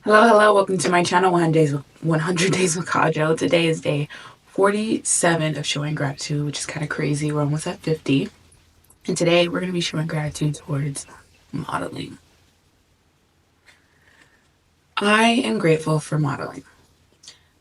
Hello, welcome to my channel, 100 Days with Kajo. Today is day 47 of showing gratitude, which is kind of crazy. We're almost at 50. And today we're going to be showing gratitude towards modeling. I am grateful for modeling.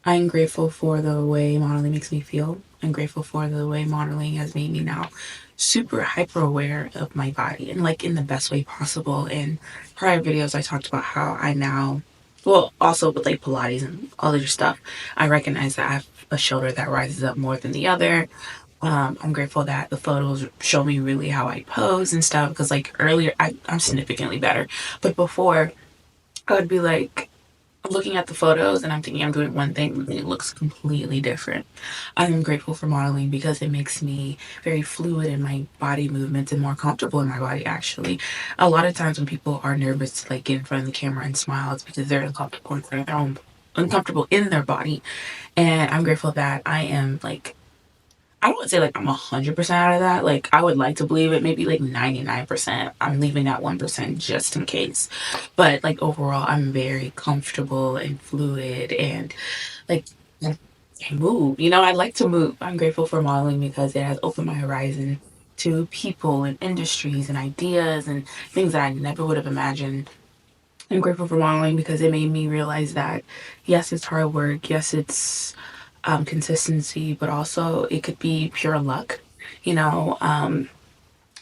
I am grateful for the way modeling makes me feel. I'm grateful for the way modeling has made me now super hyper aware of my body and like in the best way possible. In prior videos, I talked about how I now, well, also with like Pilates and all other stuff, I recognize that I have a shoulder that rises up more than the other. I'm grateful that the photos show me really how I pose and stuff because like earlier I'm significantly better, but before I would be like looking at the photos and I'm thinking I'm doing one thing and it looks completely different. I'm grateful for modeling because it makes me very fluid in my body movements and more comfortable in my body actually. A lot of times when people are nervous to like get in front of the camera and smile, it's because they're uncomfortable in their body. And I'm grateful that I am like, I wouldn't say like I'm 100% out of that. Like I would like to believe it, maybe like 99%. I'm leaving that 1% just in case. But like overall, I'm very comfortable and fluid and like I move. I like to move. I'm grateful for modeling because it has opened my horizon to people and industries and ideas and things that I never would have imagined. I'm grateful for modeling because it made me realize that yes, it's hard work. Yes, it's consistency, but also it could be pure luck. You know, um,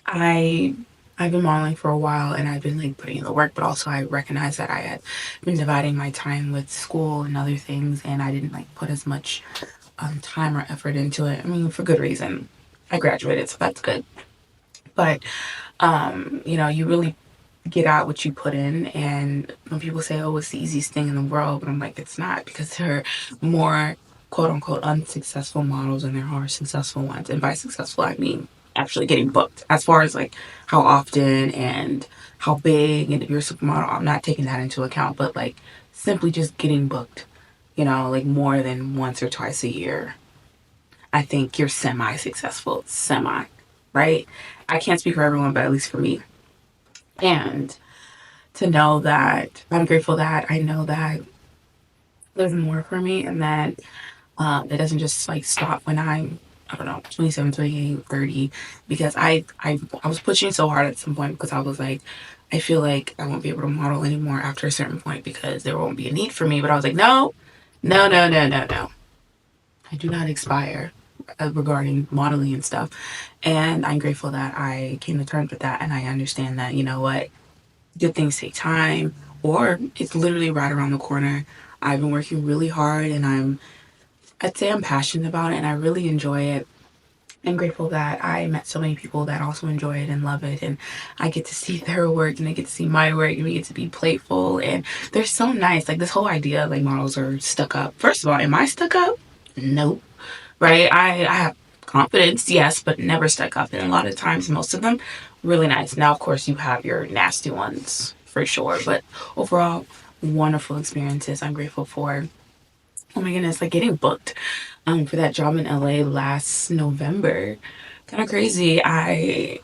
I I've been modeling for a while and I've been like putting in the work, but also I recognized that I had been dividing my time with school and other things, and I didn't like put as much time or effort into it. I mean, for good reason. I graduated, so that's good. But you really get out what you put in. And when people say, oh, it's the easiest thing in the world, but I'm like, it's not, because there are more quote unquote unsuccessful models and there are successful ones. And by successful, I mean actually getting booked. As far as like how often and how big, and if you're a supermodel, I'm not taking that into account, but like simply just getting booked, like more than once or twice a year. I think you're semi successful, right? I can't speak for everyone, but at least for me. And to know that I'm grateful that I know that there's more for me and that it doesn't just like stop when I'm, I don't know, 27, 28, 30. Because I was pushing so hard at some point because I was like, I feel like I won't be able to model anymore after a certain point because there won't be a need for me. But I was like, no, no, no, no, no, no. I do not expire regarding modeling and stuff. And I'm grateful that I came to terms with that. And I understand that, you know what, good things take time, or it's literally right around the corner. I've been working really hard and I'd say I'm passionate about it and I really enjoy it. I'm grateful that I met so many people that also enjoy it and love it, and I get to see their work and they get to see my work and we get to be playful, and they're so nice. Like this whole idea of like models are stuck up. First of all, am I stuck up? Nope. Right? I have confidence, yes, but never stuck up. And a lot of times, most of them, really nice. Now, of course, you have your nasty ones for sure, but overall, wonderful experiences. I'm grateful for. Oh my goodness, like getting booked for that job in LA last November. Kind of crazy. I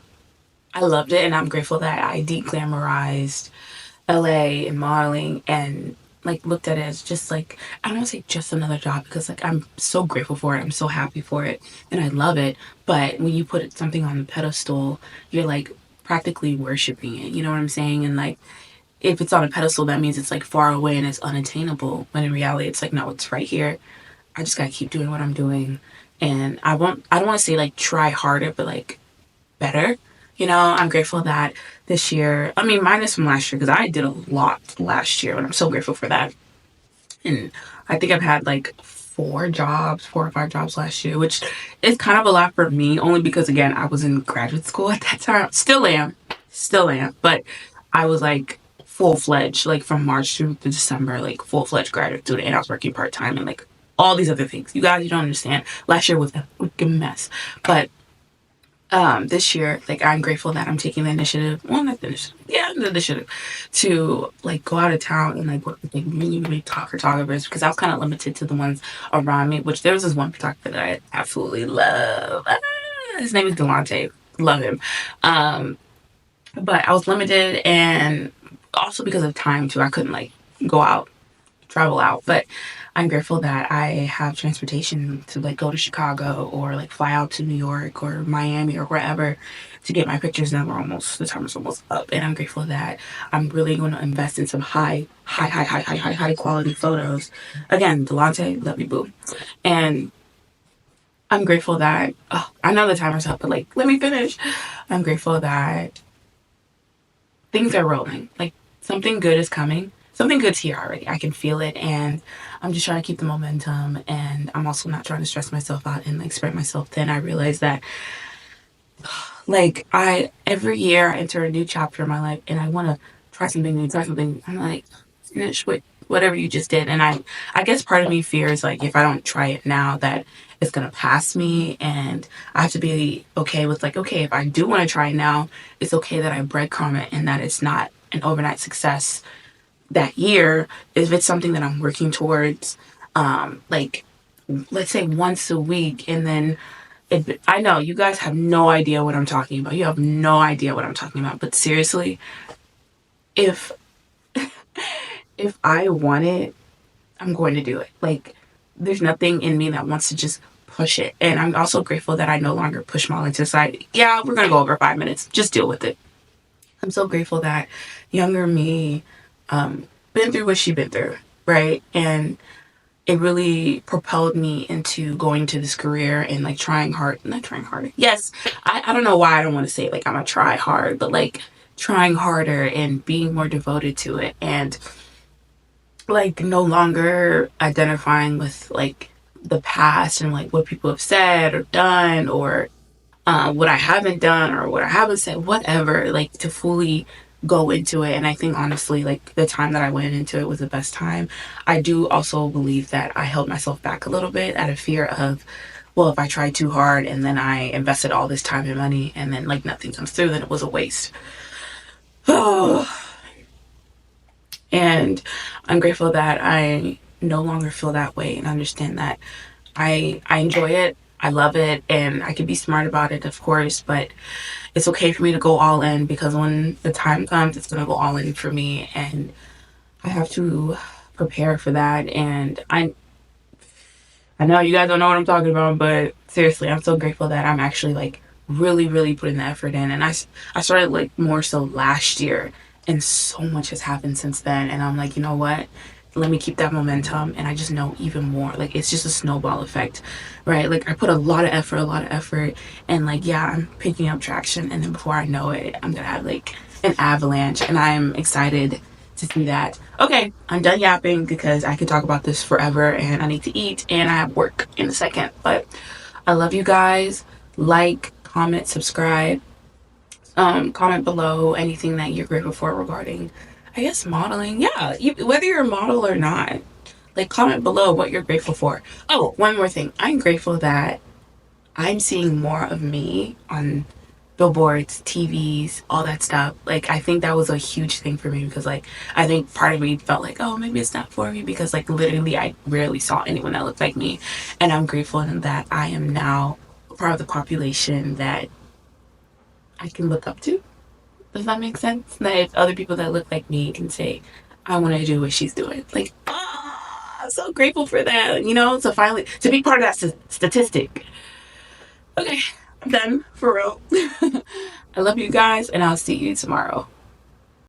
loved it, and I'm grateful that I de-glamorized LA and modeling and like looked at it as just like, I don't want to say just another job because like I'm so grateful for it. I'm so happy for it and I love it. But when you put something on the pedestal, you're like practically worshiping it. You know what I'm saying? And like if it's on a pedestal, that means it's like far away and it's unattainable. When in reality, it's like, no, it's right here. I just gotta keep doing what I'm doing. And I don't want to say like try harder, but like better. I'm grateful that this year, I mean, minus from last year, because I did a lot last year, and I'm so grateful for that. And I think I've had like 4 or 5 jobs last year, which is kind of a lot for me, only because, again, I was in graduate school at that time. Still am. But I was like full fledged, like from March through to December, like full fledged graduate student, and I was working part time and like all these other things. You guys, you don't understand. Last year was a freaking mess. But this year, like I'm grateful that I'm taking the initiative, well, not the initiative, yeah, the initiative to like go out of town and like work with like really, really top photographers, because I was kind of limited to the ones around me, which there was this one photographer that I absolutely love. His name is Delante. Love him. Um, but I was limited, and also because of time too, I couldn't like go out travel out. But I'm grateful that I have transportation to like go to Chicago or like fly out to New York or Miami or wherever to get my pictures done. The time is almost up, and I'm grateful that I'm really going to invest in some high quality photos. Again, Delonte, love you, boo. And I'm grateful that I know the timer's up, but like, let me finish. I'm grateful that things are rolling. Like something good is coming. Something good's here already. I can feel it, and I'm just trying to keep the momentum. And I'm also not trying to stress myself out and like spread myself thin. I realize that like I every year I enter a new chapter in my life, and I want to try something new, try something. I'm like finish with whatever you just did, and I guess part of me fears like if I don't try it now that it's gonna pass me, and I have to be okay with like okay if I do want to try it now, it's okay that I breadcrumb it and that it's not an overnight success that year if it's something that I'm working towards. Like let's say once a week, and then I know you guys have no idea what I'm talking about. You have no idea what I'm talking about. But seriously, if if I want it, I'm going to do it. Like there's nothing in me that wants to just push it. And I'm also grateful that I no longer push Molly to the side. Yeah, we're gonna go over 5 minutes. Just deal with it. I'm so grateful that younger me been through what she been through, right? And it really propelled me into going to this career and like trying hard, not trying harder. Yes, I don't know why I don't want to say it like I'm a try hard, but like trying harder and being more devoted to it, and like no longer identifying with like the past and like what people have said or done, or what I haven't done or what I haven't said, whatever, like to fully go into it. And I think honestly, like the time that I went into it was the best time. I do also believe that I held myself back a little bit out of fear of, well, if I try too hard and then I invested all this time and money and then like nothing comes through, then it was a waste. And I'm grateful that I no longer feel that way and understand that I enjoy it. I love it, and I can be smart about it, of course, but it's okay for me to go all in because when the time comes, it's going to go all in for me, and I have to prepare for that. And I know you guys don't know what I'm talking about, but seriously, I'm so grateful that I'm actually like really putting the effort in. And I started like more so last year, and so much has happened since then. And I'm like, you know what? Let me keep that momentum. And I just know even more. Like, it's just a snowball effect, right? Like, I put a lot of effort, and like, yeah, I'm picking up traction. And then before I know it, I'm gonna have like an avalanche, and I'm excited to see that. Okay, I'm done yapping because I could talk about this forever and I need to eat and I have work in a second. But I love you guys. Like, comment, subscribe, comment below anything that you're grateful for regarding, I guess, modeling. Yeah, whether you're a model or not, like comment below what you're grateful for. Oh, one more thing. I'm grateful that I'm seeing more of me on billboards, TVs, all that stuff. Like, I think that was a huge thing for me because, like, I think part of me felt like, oh, maybe it's not for me because, like, literally, I rarely saw anyone that looked like me. And I'm grateful in that I am now part of the population that I can look up to. Does that make sense? That if other people that look like me can say, I want to do what she's doing. Like, I'm so grateful for that, you know, to finally, to be part of that statistic. Okay, I'm done for real. I love you guys, and I'll see you tomorrow.